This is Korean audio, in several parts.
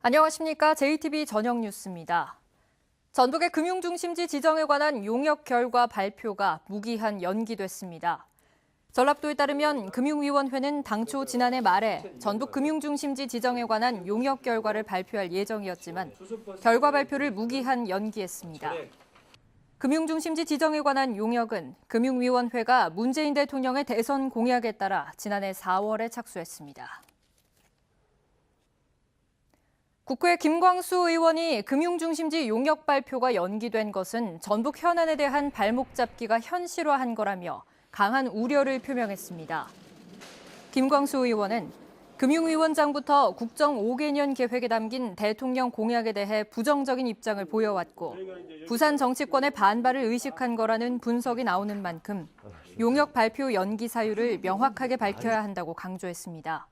안녕하십니까. JTB 저녁 뉴스입니다. 전북의 금융중심지 지정에 관한 용역 결과 발표가 무기한 연기됐습니다. 전랍도에 따르면 금융위원회는 당초 지난해 말에 전북 금융중심지 지정에 관한 용역 결과를 발표할 예정이었지만 결과 발표를 무기한 연기했습니다. 금융중심지 지정에 관한 용역은 금융위원회가 문재인 대통령의 대선 공약에 따라 지난해 4월에 착수했습니다. 국회 김광수 의원이 금융중심지 용역 발표가 연기된 것은 전북 현안에 대한 발목 잡기가 현실화한 거라며 강한 우려를 표명했습니다. 김광수 의원은 금융위원장부터 국정 5개년 계획에 담긴 대통령 공약에 대해 부정적인 입장을 보여왔고 부산 정치권의 반발을 의식한 거라는 분석이 나오는 만큼 용역 발표 연기 사유를 명확하게 밝혀야 한다고 강조했습니다.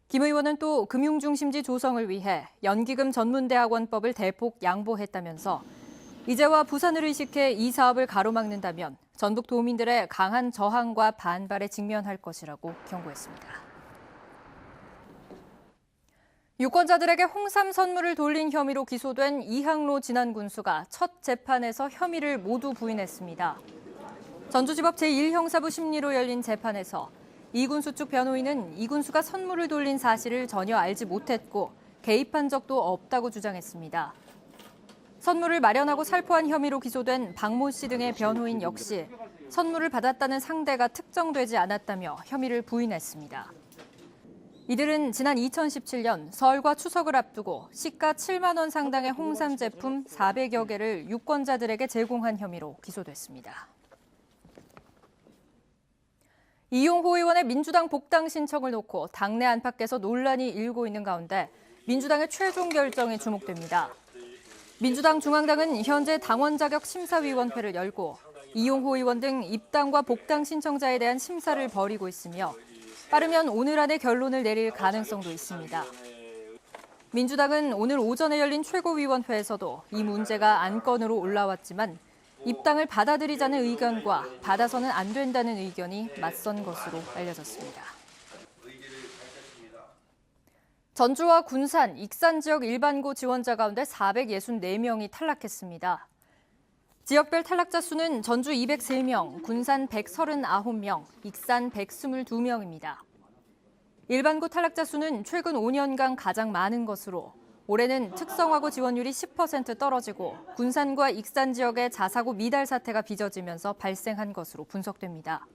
김 의원은 또 금융중심지 조성을 위해 연기금 전문대학원법을 대폭 양보했다면서 이제와 부산을 의식해 이 사업을 가로막는다면 전북 도민들의 강한 저항과 반발에 직면할 것이라고 경고했습니다. 유권자들에게 홍삼 선물을 돌린 혐의로 기소된 이항로 진안군수가 첫 재판에서 혐의를 모두 부인했습니다. 전주지법 제1형사부 심리로 열린 재판에서 이 군수 측 변호인은 이 군수가 선물을 돌린 사실을 전혀 알지 못했고 개입한 적도 없다고 주장했습니다. 선물을 마련하고 살포한 혐의로 기소된 박모 씨 등의 변호인 역시 선물을 받았다는 상대가 특정되지 않았다며 혐의를 부인했습니다. 이들은 지난 2017년 설과 추석을 앞두고 시가 7만 원 상당의 홍삼 제품 400여 개를 유권자들에게 제공한 혐의로 기소됐습니다. 이용호 의원의 민주당 복당 신청을 놓고 당내 안팎에서 논란이 일고 있는 가운데 민주당의 최종 결정이 주목됩니다. 민주당 중앙당은 현재 당원 자격 심사위원회를 열고 이용호 의원 등 입당과 복당 신청자에 대한 심사를 벌이고 있으며 빠르면 오늘 안에 결론을 내릴 가능성도 있습니다. 민주당은 오늘 오전에 열린 최고위원회에서도 이 문제가 안건으로 올라왔지만 입당을 받아들이자는 의견과 받아서는 안 된다는 의견이 맞선 것으로 알려졌습니다. 전주와 군산, 익산 지역 일반고 지원자 가운데 464명이 탈락했습니다. 지역별 탈락자 수는 전주 203명, 군산 139명, 익산 122명입니다. 일반고 탈락자 수는 최근 5년간 가장 많은 것으로 올해는 특성화고 지원율이 10% 떨어지고 군산과 익산 지역의 자사고 미달 사태가 빚어지면서 발생한 것으로 분석됩니다.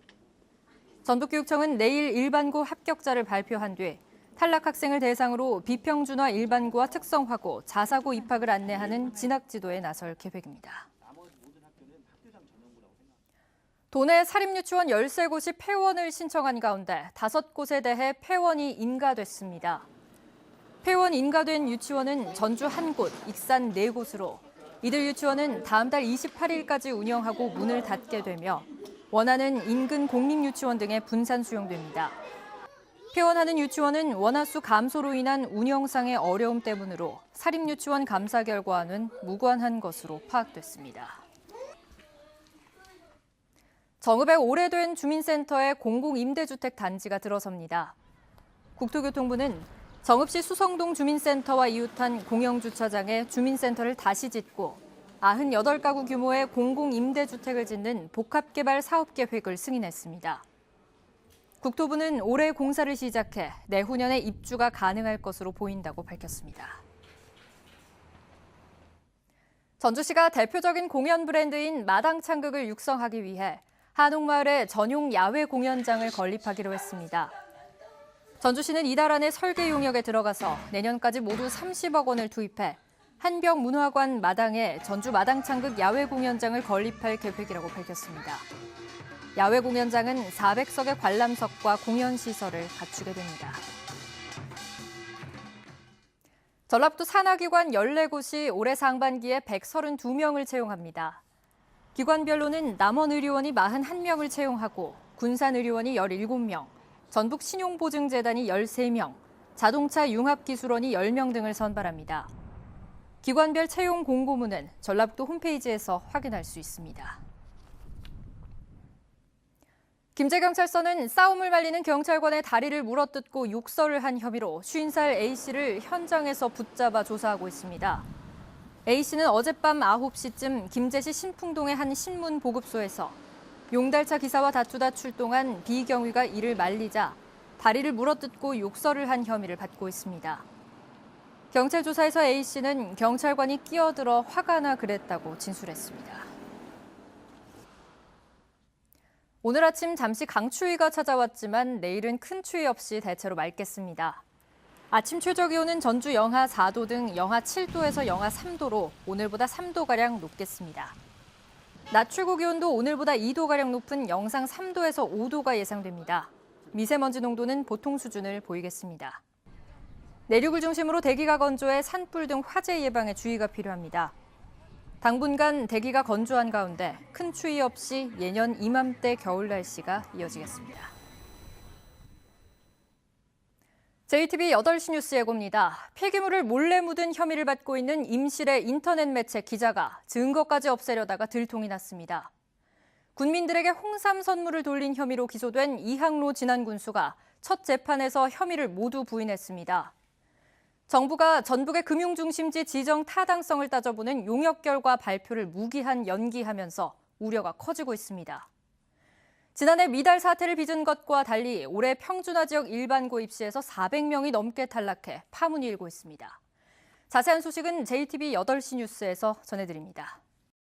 전북교육청은 내일 일반고 합격자를 발표한 뒤 탈락 학생을 대상으로 비평준화 일반고와 특성화고, 자사고 입학을 안내하는 진학지도에 나설 계획입니다. 도내 사립유치원 13곳이 폐원을 신청한 가운데 5곳에 대해 폐원이 인가됐습니다. 폐원 인가된 유치원은 전주 1곳, 익산 4곳으로 이들 유치원은 다음 달 28일까지 운영하고 문을 닫게 되며 원하는 인근 공립유치원 등에 분산 수용됩니다. 폐원하는 유치원은 원화수 감소로 인한 운영상의 어려움 때문으로 사립유치원 감사 결과와는 무관한 것으로 파악됐습니다. 정읍에 오래된 주민센터에 공공임대주택 단지가 들어섭니다. 국토교통부는 정읍시 수성동 주민센터와 이웃한 공영주차장에 주민센터를 다시 짓고 98가구 규모의 공공임대주택을 짓는 복합개발 사업계획을 승인했습니다. 국토부는 올해 공사를 시작해 내후년에 입주가 가능할 것으로 보인다고 밝혔습니다. 전주시가 대표적인 공연 브랜드인 마당창극을 육성하기 위해 한옥마을에 전용 야외 공연장을 건립하기로 했습니다. 전주시는 이달 안에 설계 용역에 들어가서 내년까지 모두 30억 원을 투입해 한병문화관 마당에 전주 마당창극 야외 공연장을 건립할 계획이라고 밝혔습니다. 야외 공연장은 400석의 관람석과 공연시설을 갖추게 됩니다. 전랍도 산하기관 14곳이 올해 상반기에 132명을 채용합니다. 기관별로는 남원의료원이 41명을 채용하고 군산의료원이 17명, 전북신용보증재단이 13명, 자동차 융합기술원이 10명 등을 선발합니다. 기관별 채용 공고문은 전랍도 홈페이지에서 확인할 수 있습니다. 김제경찰서는 싸움을 말리는 경찰관의 다리를 물어뜯고 욕설을 한 혐의로 50살 A씨를 현장에서 붙잡아 조사하고 있습니다. A씨는 어젯밤 9시쯤 김제시 신풍동의 한 신문 보급소에서 용달차 기사와 다투다 출동한 B 경위가 이를 말리자 다리를 물어뜯고 욕설을 한 혐의를 받고 있습니다. 경찰 조사에서 A씨는 경찰관이 끼어들어 화가 나 그랬다고 진술했습니다. 오늘 아침 잠시 강추위가 찾아왔지만 내일은 큰 추위 없이 대체로 맑겠습니다. 아침 최저 기온은 전주 영하 4도 등 영하 7도에서 영하 3도로 오늘보다 3도가량 높겠습니다. 낮 최고 기온도 오늘보다 2도가량 높은 영상 3도에서 5도가 예상됩니다. 미세먼지 농도는 보통 수준을 보이겠습니다. 내륙을 중심으로 대기가 건조해 산불 등 화재 예방에 주의가 필요합니다. 당분간 대기가 건조한 가운데 큰 추위 없이 예년 이맘때 겨울 날씨가 이어지겠습니다. JTBC 8시 뉴스 예고입니다. 폐기물을 몰래 묻은 혐의를 받고 있는 임실의 인터넷 매체 기자가 증거까지 없애려다가 들통이 났습니다. 군민들에게 홍삼 선물을 돌린 혐의로 기소된 이항로 진안군수가 첫 재판에서 혐의를 모두 부인했습니다. 정부가 전북의 금융중심지 지정 타당성을 따져보는 용역 결과 발표를 무기한 연기하면서 우려가 커지고 있습니다. 지난해 미달 사태를 빚은 것과 달리 올해 평준화 지역 일반고 입시에서 400명이 넘게 탈락해 파문이 일고 있습니다. 자세한 소식은 JTBC 8시 뉴스에서 전해드립니다.